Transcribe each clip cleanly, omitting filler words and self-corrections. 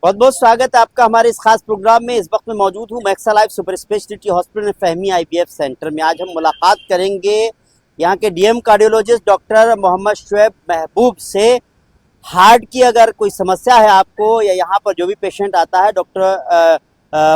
बहुत बहुत स्वागत है आपका हमारे इस खास प्रोग्राम में। इस वक्त मैं मौजूद हूँ मैक्सा life super speciality hospital Fahmi IVF centre में। आज हम मुलाकात करेंगे यहाँ के DM cardiologist doctor Mohammad Shuaib Mahboob से। हार्ट की अगर कोई समस्या है आपको या यहाँ पर जो भी पेशेंट आता है, डॉक्टर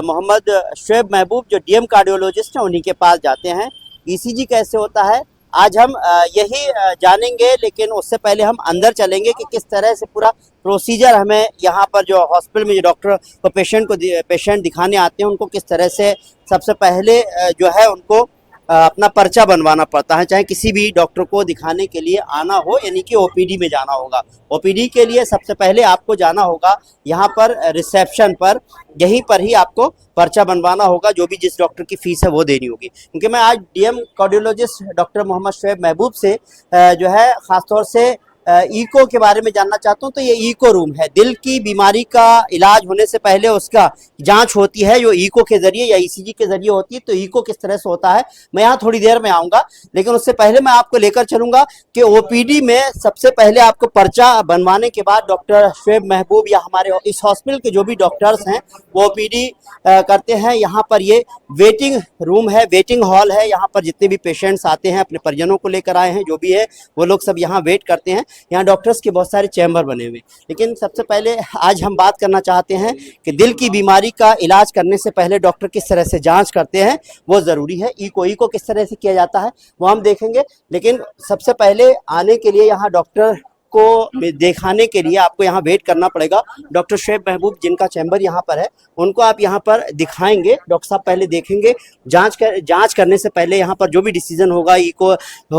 मोहम्मद शुएब महबूब जो डीएम कार्डियोलॉजिस्ट हैं उन्हीं के पास जाते हैं। ईसीजी कैसे होता है आज हम यही जानेंगे, लेकिन उससे पहले हम अंदर चलेंगे कि किस तरह से पूरा प्रोसीजर हमें यहाँ पर जो हॉस्पिटल में जो डॉक्टर को पेशेंट दिखाने आते हैं उनको किस तरह से सबसे पहले जो है उनको अपना पर्चा बनवाना पड़ता है। चाहे किसी भी डॉक्टर को दिखाने के लिए आना हो, यानी कि ओपीडी में जाना होगा। ओपीडी के लिए सबसे पहले आपको जाना होगा यहाँ पर रिसेप्शन पर, यहीं पर ही आपको पर्चा बनवाना होगा। जो भी जिस डॉक्टर की फीस है वो देनी होगी। क्योंकि मैं आज DM cardiologist doctor Mohammad Shuaib Mahboob से जो है ख़ासतौर से ईको के बारे में जानना चाहता हूं। तो ये ईको रूम है, दिल की बीमारी का इलाज होने से पहले उसका जांच होती है जो ईको के जरिए या ईसीजी के जरिए होती है। तो ईको किस तरह से होता है मैं यहाँ थोड़ी देर में आऊँगा, लेकिन उससे पहले मैं आपको लेकर चलूँगा कि ओपीडी में सबसे पहले आपको पर्चा बनवाने के बाद डॉक्टर शुएब महबूब या हमारे इस हॉस्पिटल के जो भी डॉक्टर्स हैं वो ओपीडी करते हैं। यहाँ पर ये वेटिंग रूम है, वेटिंग हॉल है। यहाँ पर जितने भी पेशेंट्स आते हैं अपने परिजनों को लेकर आए हैं, जो भी है वो लोग सब यहाँ वेट करते हैं। यहाँ डॉक्टर्स के बहुत सारे चैम्बर बने हुए। लेकिन सबसे पहले आज हम बात करना चाहते हैं कि दिल की बीमारी का इलाज करने से पहले डॉक्टर किस तरह से जांच करते हैं वो ज़रूरी है। ईको किस तरह से किया जाता है वो हम देखेंगे। लेकिन सबसे पहले आने के लिए यहाँ डॉक्टर को दिखाने के लिए आपको यहाँ वेट करना पड़ेगा। डॉक्टर शुएब महबूब जिनका चैम्बर यहाँ पर है उनको आप यहाँ पर दिखाएंगे। डॉक्टर साहब पहले देखेंगे, जांच करने से पहले यहाँ पर जो भी डिसीजन होगा, ईको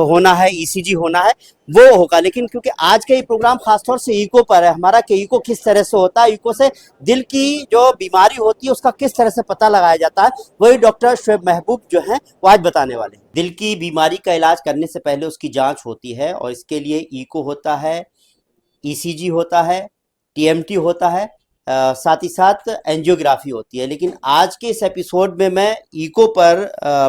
होना है, ईसीजी होना है, वो होगा। लेकिन क्योंकि आज का ये प्रोग्राम खासतौर से ईको पर है हमारा कि ईको किस तरह से होता है, ईको से दिल की जो बीमारी होती है उसका किस तरह से पता लगाया जाता है, वही डॉक्टर शुएब महबूब जो हैं वो आज बताने वाले हैं। दिल की बीमारी का इलाज करने से पहले उसकी जांच होती है और इसके लिए ईको होता है, ईसीजी होता है, टीएमटी होता है, साथ ही साथ एंजियोग्राफी होती है। लेकिन आज के इस एपिसोड में मैं ईको पर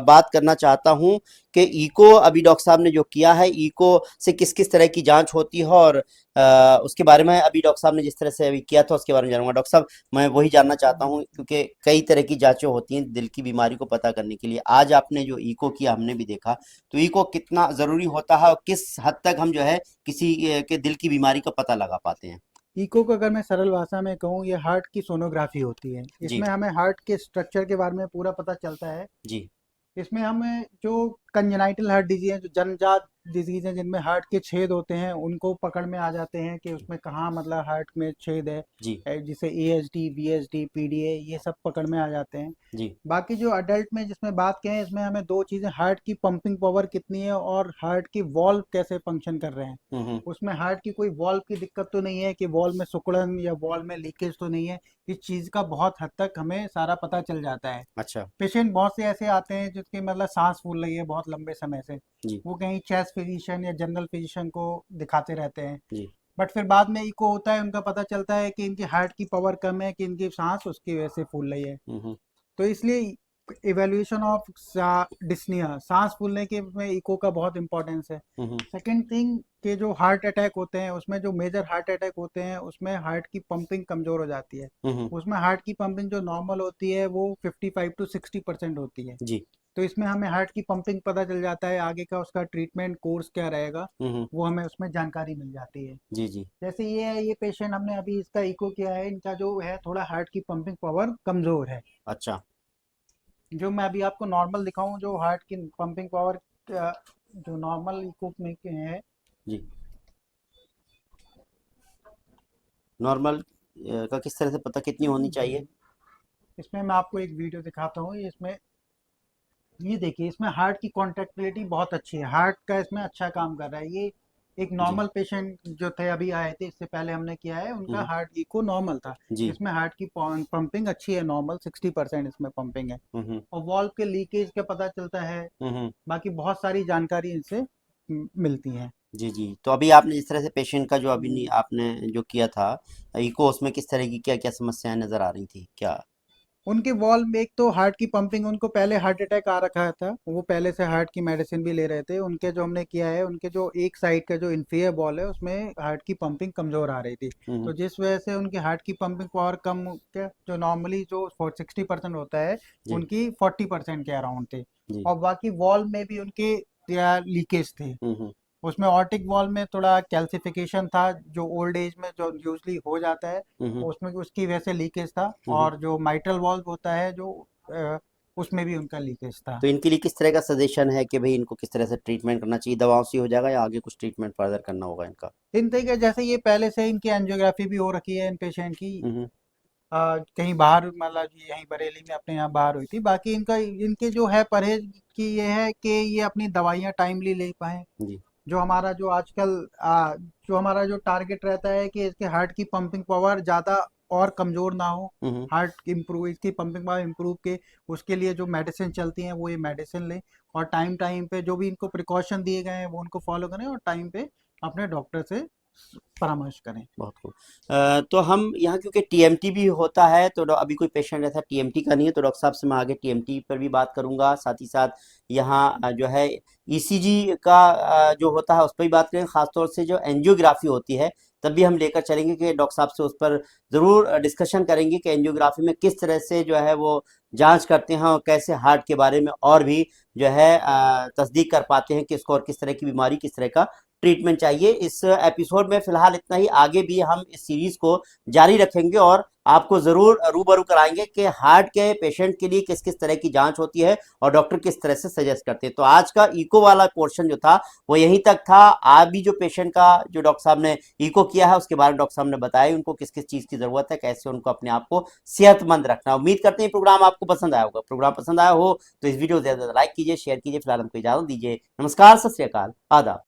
बात करना चाहता हूं कि ईको अभी डॉक्टर साहब ने जो किया है, ईको से किस किस तरह की जांच होती है और उसके बारे में अभी डॉक्टर साहब ने जिस तरह से अभी किया था उसके बारे में जानूंगा। डॉक्टर साहब मैं वही जानना चाहता हूं क्योंकि कई तरह की जांचें होती हैं दिल की बीमारी को पता करने के लिए। आज आपने जो ईको किया हमने भी देखा, तो ईको कितना ज़रूरी होता है और किस हद तक हम जो है किसी के दिल की बीमारी का पता लगा पाते हैं। इको को अगर मैं सरल भाषा में कहूँ, ये हार्ट की सोनोग्राफी होती है। जी इसमें हमें हार्ट के स्ट्रक्चर के बारे में पूरा पता चलता है। जी इसमें हमें जो कंजेनाइटल हार्ट डिजीज है, जो जन्मजात डिजीज है जिनमें हार्ट के छेद होते हैं, उनको पकड़ में आ जाते हैं कि उसमें कहाँ मतलब हार्ट में छेद है। जी जिसे एएचडी, वीएचडी, पीडीए, ये सब पकड़ में आ जाते हैं। जी बाकी जो अडल्ट में जिसमें बात करें, इसमें हमें दो चीज़ें, हार्ट की पंपिंग पावर कितनी है और हार्ट की वॉल्व कैसे फंक्शन कर रहे हैं। हम्म। उसमें हार्ट की कोई वॉल्व की दिक्कत तो नहीं है कि वॉल्व में सिकुड़न या वॉल्व में लीकेज तो नहीं है। इस चीज़ का बहुत हद तक हमें सारा पता चल जाता है। अच्छा। पेशेंट बहुत से ऐसे आते हैं जिसकी मतलब सांस फूल रही है बहुत लंबे समय से, जी वो कहीं चेस्ट फिजिशियन या जनरल फिजिशियन को दिखाते रहते हैं। जी बट फिर बाद में इको होता है, उनका पता चलता है कि इनकी हार्ट की पावर कम है, कि इनकी सांस उसकी वजह से फूल रही है। हम्म। तो इसलिए इवेल्युएशन ऑफ डिस्निया, सांस फूलने के में इको का बहुत इंपॉर्टेंस है। हम्म। सेकंड थिंग के जो हार्ट अटैक होते हैं, उसमें जो मेजर हार्ट अटैक होते हैं उसमें हार्ट की पंपिंग कमजोर हो जाती है। हम्म। उसमें हार्ट की पंपिंग जो नॉर्मल होती है वो 55 to 60% होती है। जी तो इसमें हमें हार्ट की पंपिंग पता चल जाता है, आगे का उसका ट्रीटमेंट कोर्स क्या रहेगा हम्म। वो हमें उसमें जानकारी मिल जाती है। जी जी जैसे ये है, ये पेशेंट हमने अभी इसका इको किया है, इनका जो है थोड़ा हार्ट की पंपिंग पावर कमजोर है। अच्छा। जो मैं अभी आपको नॉर्मल दिखाऊं, जो हार्ट की पंपिंग पावर जो नॉर्मल इको में के है। जी नॉर्मल का किस तरह से पता कितनी होनी चाहिए? इसमें मैं आपको एक वीडियो दिखाता हूँ। इसमें ये देखिए, इसमें हार्ट की कॉन्ट्रैक्टिलिटी बहुत अच्छी है, हार्ट का इसमें अच्छा काम कर रहा है। ये एक जी नॉर्मल पेशेंट जो थे अभी आए थे, इससे पहले हमने किया है, उनका हम्म। हार्ट इको नॉर्मल था। जी इसमें हार्ट की पंपिंग अच्छी है, नॉर्मल 60% इसमें पंपिंग है। हम्म। और वॉल्व के लीकेज का पता चलता है। हम्म। बाकी बहुत सारी जानकारी इनसे मिलती है। जी जी। तो अभी आपने जिस तरह से पेशेंट का जो अभी आपने जो किया था इको, उसमें किस तरह की क्या क्या समस्याएं नजर आ रही थी क्या? उनके वॉल में एक तो हार्ट की पंपिंग, उनको पहले हार्ट अटैक आ रखा था, वो पहले से हार्ट की मेडिसिन भी ले रहे थे। उनके जो हमने किया है, उनके जो एक साइड का जो इन्फीरियर वॉल है उसमें हार्ट की पंपिंग कमजोर आ रही थी। तो जिस वजह से उनकी हार्ट की पंपिंग पावर कम, क्या जो नॉर्मली जो 60% होता है, जी उनकी 40% के अराउंड थे। जी। और बाकी वॉल में भी उनके लीकेज थे। हम्म। उसमें ऑर्टिक वॉल में थोड़ा कैल्सिफिकेशन था, जो ओल्ड एज में जो यूजली हो जाता है, हम्म। उसमें उसकी वजह से लीकेज था। हम्म। और जो माइट्रल वॉल्व होता है जो उसमें भी उनका लीकेज था। तो इनके लिए किस तरह का सजेशन है कि भाई इनको किस तरह से ट्रीटमेंट करना चाहिए, दवाओं से ही हो जाएगा या आगे कुछ ट्रीटमेंट फर्दर करना होगा इनका? इन तरीके जैसे ये पहले से इनकी एंजियोग्राफी भी हो रखी है इन पेशेंट की, हम्म। कहीं बाहर, मतलब यहीं बरेली में अपने यहाँ बाहर हुई थी। बाकी इनका, इनके जो है परहेज की ये है कि ये अपनी दवाइयाँ टाइमली ले पाएँ। जी। जो हमारा जो आजकल जो हमारा जो टारगेट रहता है कि इसके हार्ट की पंपिंग पावर ज़्यादा और कमज़ोर ना हो, हम्म। हार्ट इम्प्रूव, इसकी पंपिंग पावर इम्प्रूव के, उसके लिए जो मेडिसिन चलती हैं वो ये मेडिसिन लें। और टाइम टाइम पे जो भी इनको प्रिकॉशन दिए गए हैं वो उनको फॉलो करें, और टाइम पे अपने डॉक्टर से परामर्श करें। बहुत खूब। तो हम यहाँ क्योंकि टीएमटी भी होता है, तो अभी कोई पेशेंट ऐसा टीएमटी का नहीं है, तो डॉक्टर साहब से मैं आगे टीएमटी पर भी बात करूंगा, साथ ही साथ यहाँ जो है ईसीजी का जो होता है उस पर भी बात करेंगे, खासतौर से जो एंजियोग्राफी होती है तब भी हम लेकर चलेंगे कि डॉक्टर साहब से उस पर ज़रूर डिस्कशन करेंगे कि एंजियोग्राफी में किस तरह से जो है वो जांच करते हैं और कैसे हार्ट के बारे में और भी जो है तस्दीक कर पाते हैं कि इसको और किस तरह की बीमारी, किस तरह का ट्रीटमेंट चाहिए। इस एपिसोड में फिलहाल इतना ही, आगे भी हम इस सीरीज को जारी रखेंगे और आपको जरूर रूबरू कराएंगे कि हार्ट के पेशेंट के लिए किस किस तरह की जांच होती है और डॉक्टर किस तरह से सजेस्ट करते हैं। तो आज का इको वाला पोर्शन जो था वो यहीं तक था। आज भी जो पेशेंट का जो डॉक्टर साहब ने इको किया है उसके बारे में डॉक्टर साहब ने बताया उनको किस किस चीज की जरूरत है, कैसे उनको अपने आप को सेहतमंद रखना है। उम्मीद करते हैं प्रोग्राम आपको पसंद आया होगा। प्रोग्राम पसंद आया हो तो इस वीडियो को ज्यादा लाइक कीजिए, शेयर कीजिए। फिलहाल हमको इजाजत दीजिए। नमस्कार, सत श्री अकाल, आदाब।